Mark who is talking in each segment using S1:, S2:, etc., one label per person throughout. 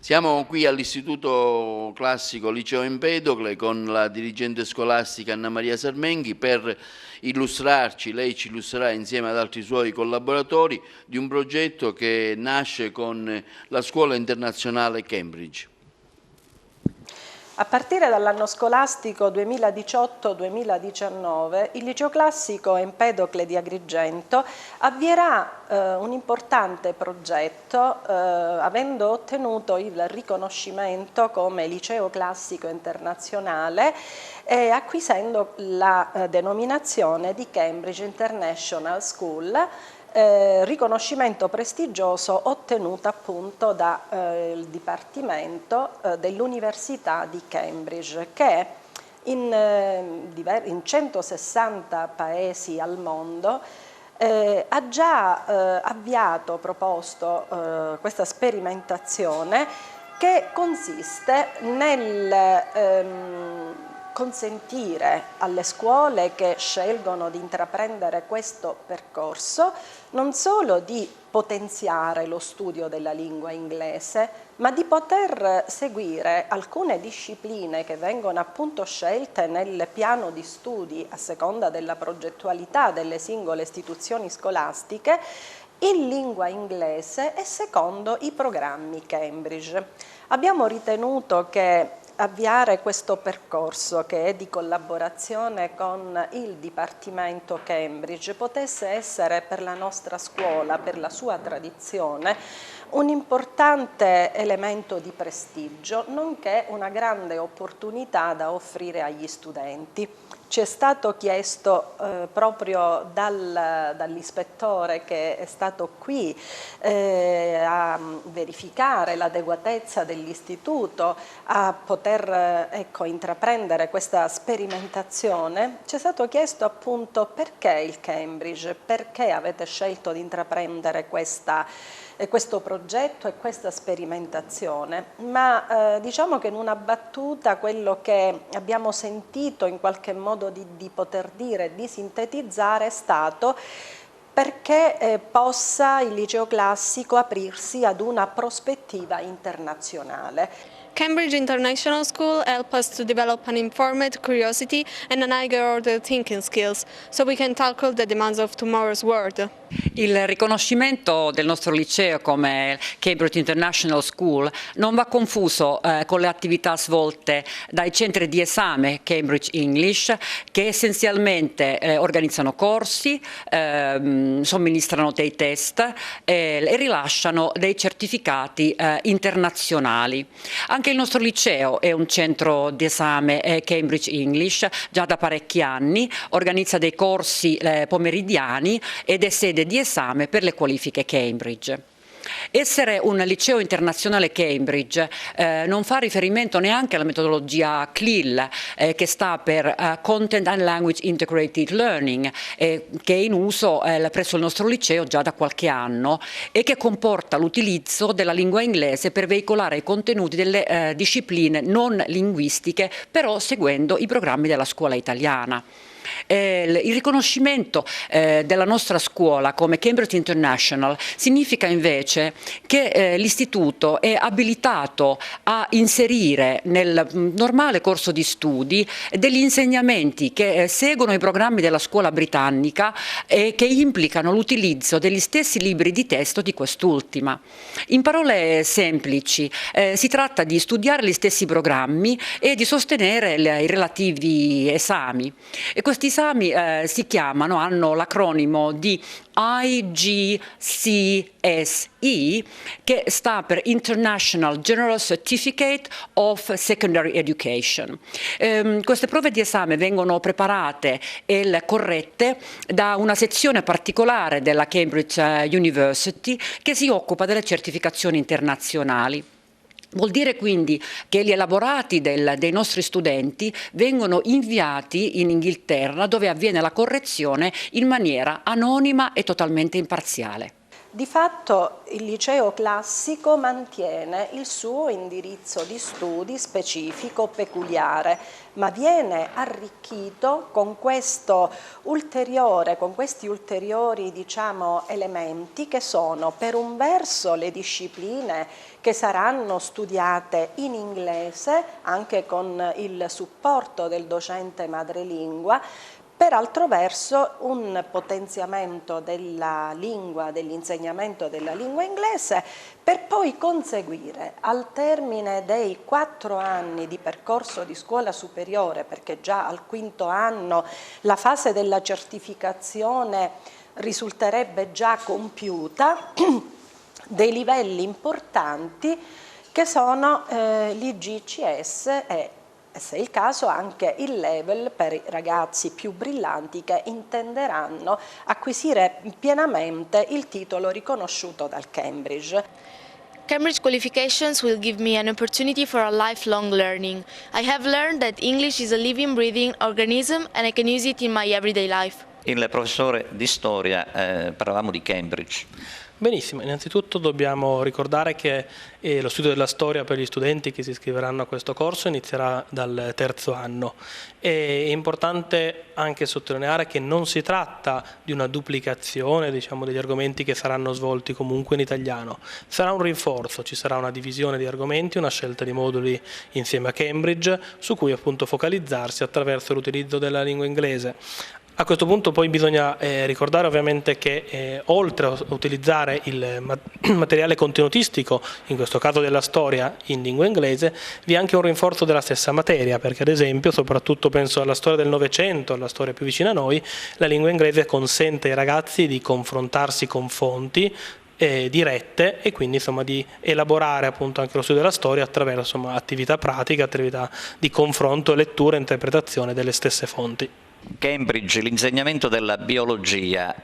S1: Siamo qui all'Istituto Classico Liceo Empedocle con la dirigente scolastica Anna Maria Sarmenghi per illustrarci, lei ci illustrerà insieme ad altri suoi collaboratori, di un progetto che nasce con la Scuola Internazionale Cambridge.
S2: A partire dall'anno scolastico 2018-2019 il Liceo Classico Empedocle di Agrigento avvierà un importante progetto avendo ottenuto il riconoscimento come Liceo Classico Internazionale e acquisendo la denominazione di Cambridge International School, riconoscimento prestigioso ottenuto appunto dal Dipartimento dell'Università di Cambridge, che in 160 paesi al mondo ha già proposto questa sperimentazione che consiste nel consentire alle scuole che scelgono di intraprendere questo percorso non solo di potenziare lo studio della lingua inglese, ma di poter seguire alcune discipline che vengono appunto scelte nel piano di studi a seconda della progettualità delle singole istituzioni scolastiche in lingua inglese e secondo i programmi Cambridge. Abbiamo ritenuto che avviare questo percorso, che è di collaborazione con il Dipartimento Cambridge, potesse essere per la nostra scuola, per la sua tradizione, un importante elemento di prestigio, nonché una grande opportunità da offrire agli studenti. Ci è stato chiesto proprio dall'ispettore che è stato qui a verificare l'adeguatezza dell'istituto, a poter intraprendere questa sperimentazione. Ci è stato chiesto appunto perché il Cambridge, perché avete scelto di intraprendere questo progetto e questa sperimentazione, ma diciamo che in una battuta quello che abbiamo sentito in qualche modo di poter dire, di sintetizzare è stato perché possa il liceo classico aprirsi ad una prospettiva internazionale.
S3: Cambridge International School helps us to develop an informed curiosity and an higher-order thinking skills, so we can tackle the demands of tomorrow's world.
S4: Il riconoscimento del nostro liceo come Cambridge International School non va confuso con le attività svolte dai centri di esame Cambridge English, che essenzialmente organizzano corsi, somministrano dei test e rilasciano dei certificati internazionali. Anche il nostro liceo è un centro di esame Cambridge English già da parecchi anni, organizza dei corsi pomeridiani ed è sede di esame per le qualifiche Cambridge. Essere un liceo internazionale Cambridge non fa riferimento neanche alla metodologia CLIL, che sta per Content and Language Integrated Learning, che è in uso presso il nostro liceo già da qualche anno e che comporta l'utilizzo della lingua inglese per veicolare i contenuti delle discipline non linguistiche, però seguendo i programmi della scuola italiana. Il riconoscimento della nostra scuola come Cambridge International significa invece che l'istituto è abilitato a inserire nel normale corso di studi degli insegnamenti che seguono i programmi della scuola britannica e che implicano l'utilizzo degli stessi libri di testo di quest'ultima. In parole semplici, si tratta di studiare gli stessi programmi e di sostenere i relativi esami. E questi esami hanno l'acronimo di IGCSE, che sta per International General Certificate of Secondary Education. Queste prove di esame vengono preparate e corrette da una sezione particolare della Cambridge University che si occupa delle certificazioni internazionali. Vuol dire quindi che gli elaborati dei nostri studenti vengono inviati in Inghilterra, dove avviene la correzione in maniera anonima e totalmente imparziale.
S2: Di fatto il liceo classico mantiene il suo indirizzo di studi specifico peculiare, ma viene arricchito con questi ulteriori elementi che sono per un verso le discipline che saranno studiate in inglese anche con il supporto del docente madrelingua, per altro verso un potenziamento della lingua, dell'insegnamento della lingua inglese, per poi conseguire al termine dei 4 anni di percorso di scuola superiore, perché già al 5º anno la fase della certificazione risulterebbe già compiuta, dei livelli importanti che sono l'IGCS e, se è il caso, anche il level per i ragazzi più brillanti che intenderanno acquisire pienamente il titolo riconosciuto dal Cambridge.
S5: Cambridge qualifications will give me an opportunity for a lifelong learning. I have learned that English is a living, breathing organism and I can use it in my everyday life.
S6: Il professore di storia, parlavamo di Cambridge.
S7: Benissimo, innanzitutto dobbiamo ricordare che lo studio della storia per gli studenti che si iscriveranno a questo corso inizierà dal 3° anno. È importante anche sottolineare che non si tratta di una duplicazione, degli argomenti che saranno svolti comunque in italiano. Sarà un rinforzo, ci sarà una divisione di argomenti, una scelta di moduli insieme a Cambridge su cui appunto focalizzarsi attraverso l'utilizzo della lingua inglese. A questo punto poi bisogna ricordare ovviamente che oltre a utilizzare il materiale contenutistico, in questo caso della storia in lingua inglese, vi è anche un rinforzo della stessa materia, perché ad esempio, soprattutto penso alla storia del Novecento, alla storia più vicina a noi, la lingua inglese consente ai ragazzi di confrontarsi con fonti dirette e quindi di elaborare appunto anche lo studio della storia attraverso attività pratiche, attività di confronto, lettura e interpretazione delle stesse fonti.
S6: Cambridge, l'insegnamento della biologia,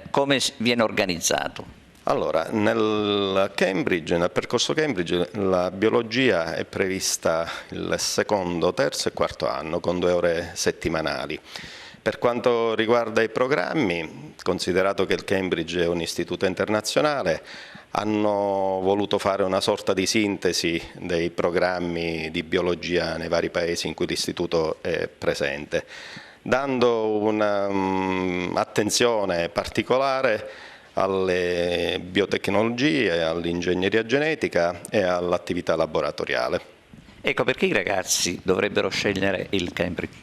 S6: come viene organizzato?
S8: Allora, nel percorso Cambridge, la biologia è prevista il 2º, 3° e 4º anno con 2 ore settimanali. Per quanto riguarda i programmi, considerato che il Cambridge è un istituto internazionale, hanno voluto fare una sorta di sintesi dei programmi di biologia nei vari paesi in cui l'istituto è presente, dando un'attenzione particolare alle biotecnologie, all'ingegneria genetica e all'attività laboratoriale.
S6: Ecco, perché i ragazzi dovrebbero scegliere il Cambridge?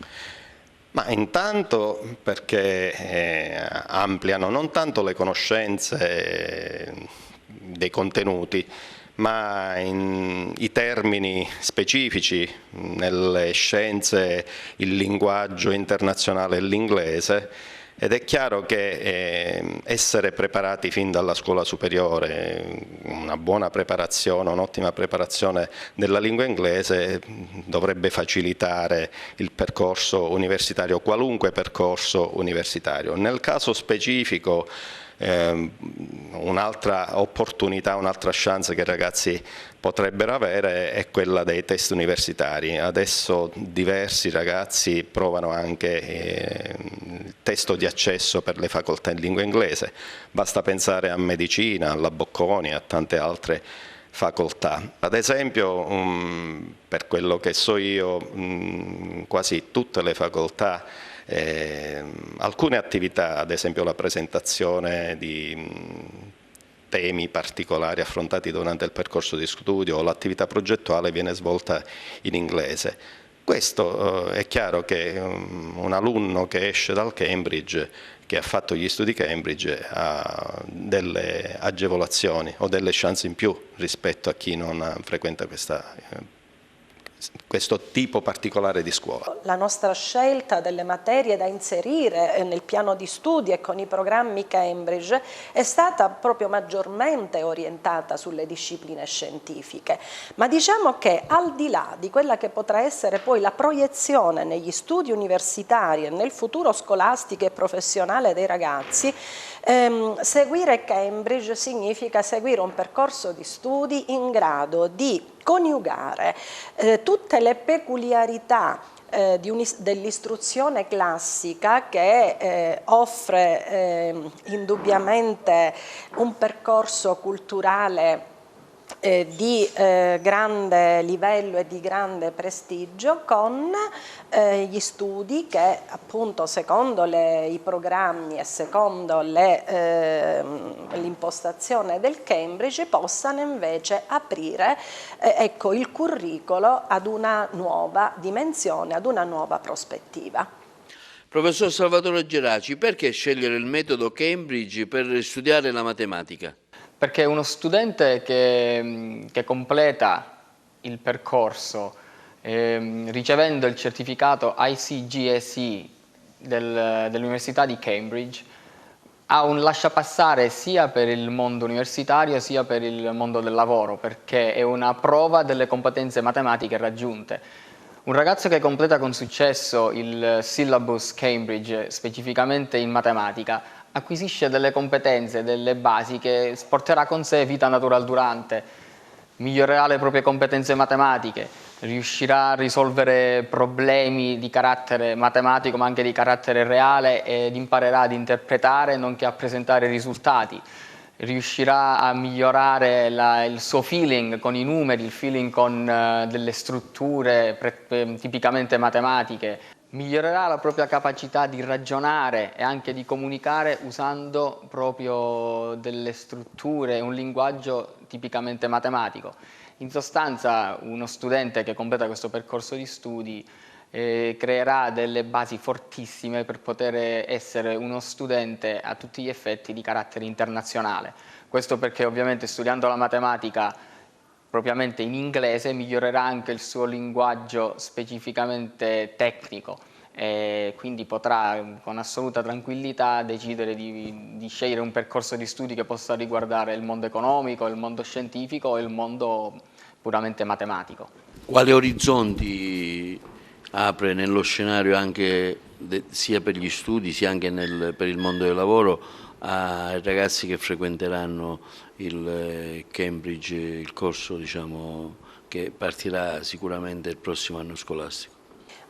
S8: Ma intanto perché ampliano non tanto le conoscenze dei contenuti, ma i termini specifici nelle scienze, il linguaggio internazionale e l'inglese, ed è chiaro che essere preparati fin dalla scuola superiore, una buona preparazione, un'ottima preparazione della lingua inglese dovrebbe facilitare il percorso universitario, qualunque percorso universitario. Nel caso specifico un'altra opportunità, un'altra chance che i ragazzi potrebbero avere è quella dei test universitari. Adesso diversi ragazzi provano anche il testo di accesso per le facoltà in lingua inglese, basta pensare a medicina, alla Bocconi, a tante altre facoltà. Ad esempio, per quello che so io, quasi tutte le facoltà, alcune attività, ad esempio la presentazione di temi particolari affrontati durante il percorso di studio o l'attività progettuale, viene svolta in inglese. Questo è chiaro che un alunno che esce dal Cambridge, che ha fatto gli studi Cambridge, ha delle agevolazioni o delle chance in più rispetto a chi non frequenta questo tipo particolare di scuola.
S2: La nostra scelta delle materie da inserire nel piano di studi e con i programmi Cambridge è stata proprio maggiormente orientata sulle discipline scientifiche, ma diciamo che al di là di quella che potrà essere poi la proiezione negli studi universitari e nel futuro scolastico e professionale dei ragazzi, seguire Cambridge significa seguire un percorso di studi in grado di coniugare tutte le peculiarità dell'istruzione classica che offre indubbiamente un percorso culturale di grande livello e di grande prestigio, con gli studi che appunto secondo i programmi e secondo l'impostazione del Cambridge possano invece aprire ecco, il curricolo ad una nuova dimensione, ad una nuova prospettiva.
S1: Professor Salvatore Geraci, perché scegliere il metodo Cambridge per studiare la matematica?
S9: Perché uno studente che completa il percorso ricevendo il certificato ICGSE dell'Università di Cambridge ha un lasciapassare sia per il mondo universitario sia per il mondo del lavoro, perché è una prova delle competenze matematiche raggiunte. Un ragazzo che completa con successo il syllabus Cambridge, specificamente in matematica, acquisisce delle competenze, delle basi che porterà con sé vita natural durante, migliorerà le proprie competenze matematiche, riuscirà a risolvere problemi di carattere matematico ma anche di carattere reale ed imparerà ad interpretare nonché a presentare risultati. Riuscirà a migliorare il suo feeling con i numeri, il feeling con delle strutture tipicamente matematiche. Migliorerà la propria capacità di ragionare e anche di comunicare usando proprio delle strutture, un linguaggio tipicamente matematico. In sostanza, uno studente che completa questo percorso di studi creerà delle basi fortissime per poter essere uno studente a tutti gli effetti di carattere internazionale. Questo perché ovviamente studiando la matematica propriamente in inglese migliorerà anche il suo linguaggio specificamente tecnico e quindi potrà con assoluta tranquillità decidere di scegliere un percorso di studi che possa riguardare il mondo economico, il mondo scientifico e il mondo puramente matematico.
S1: Quali orizzonti apre nello scenario anche sia per gli studi sia anche per il mondo del lavoro ai ragazzi che frequenteranno il Cambridge, il corso diciamo, che partirà sicuramente il prossimo anno scolastico?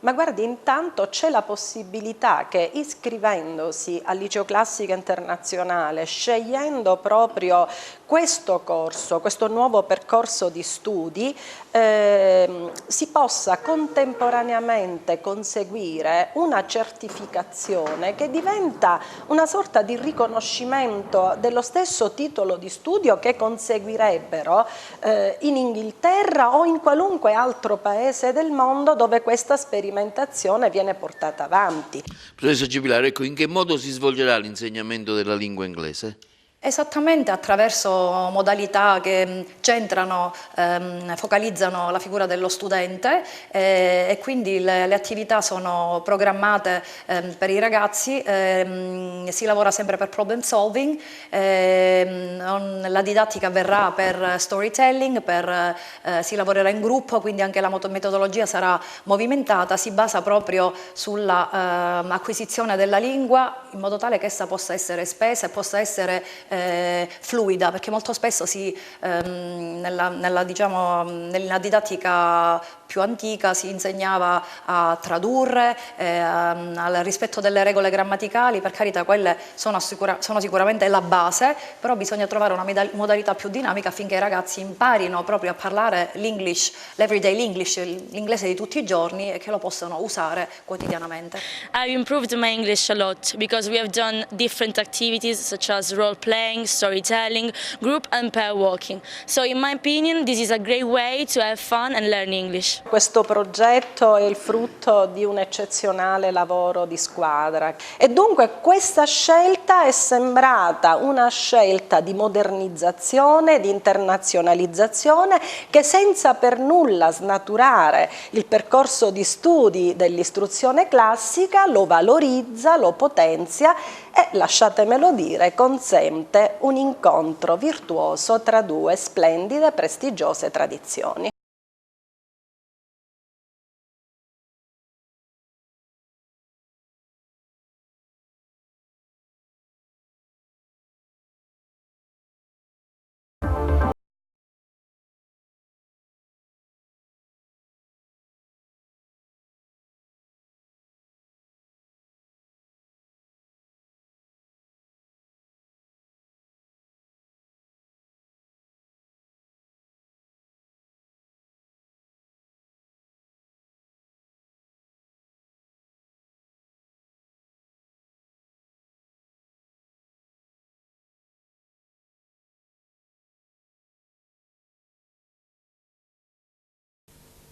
S2: Ma guardi, intanto c'è la possibilità che iscrivendosi al Liceo Classico Internazionale, scegliendo proprio questo corso, questo nuovo percorso di studi, si possa contemporaneamente conseguire una certificazione che diventa una sorta di riconoscimento dello stesso titolo di studio che conseguirebbero in Inghilterra o in qualunque altro paese del mondo dove questa sperimentazione viene portata avanti.
S1: Professoressa Gibilaro, ecco, in che modo si svolgerà l'insegnamento della lingua inglese?
S10: Esattamente attraverso modalità che centrano, focalizzano la figura dello studente e quindi le attività sono programmate per i ragazzi, si lavora sempre per problem solving, la didattica avverrà per storytelling, si lavorerà in gruppo, quindi anche la metodologia sarà movimentata, si basa proprio sulla acquisizione della lingua in modo tale che essa possa essere espesa e possa essere fluida, perché molto spesso nella didattica più antica si insegnava a tradurre, al rispetto delle regole grammaticali. Per carità, quelle sono sicuramente la base, però bisogna trovare una modalità più dinamica affinché i ragazzi imparino proprio a parlare l'everyday English, l'inglese di tutti i giorni, e che lo possano usare quotidianamente.
S5: I've improved my English a lot because we have done different activities such as role playing, storytelling, group and pair walking. So in my opinion this is a great way to have fun and learn English.
S2: Questo progetto è il frutto di un eccezionale lavoro di squadra e dunque questa scelta è sembrata una scelta di modernizzazione, di internazionalizzazione, che senza per nulla snaturare il percorso di studi dell'istruzione classica lo valorizza, lo potenzia e, lasciatemelo dire, consente un incontro virtuoso tra due splendide e prestigiose tradizioni.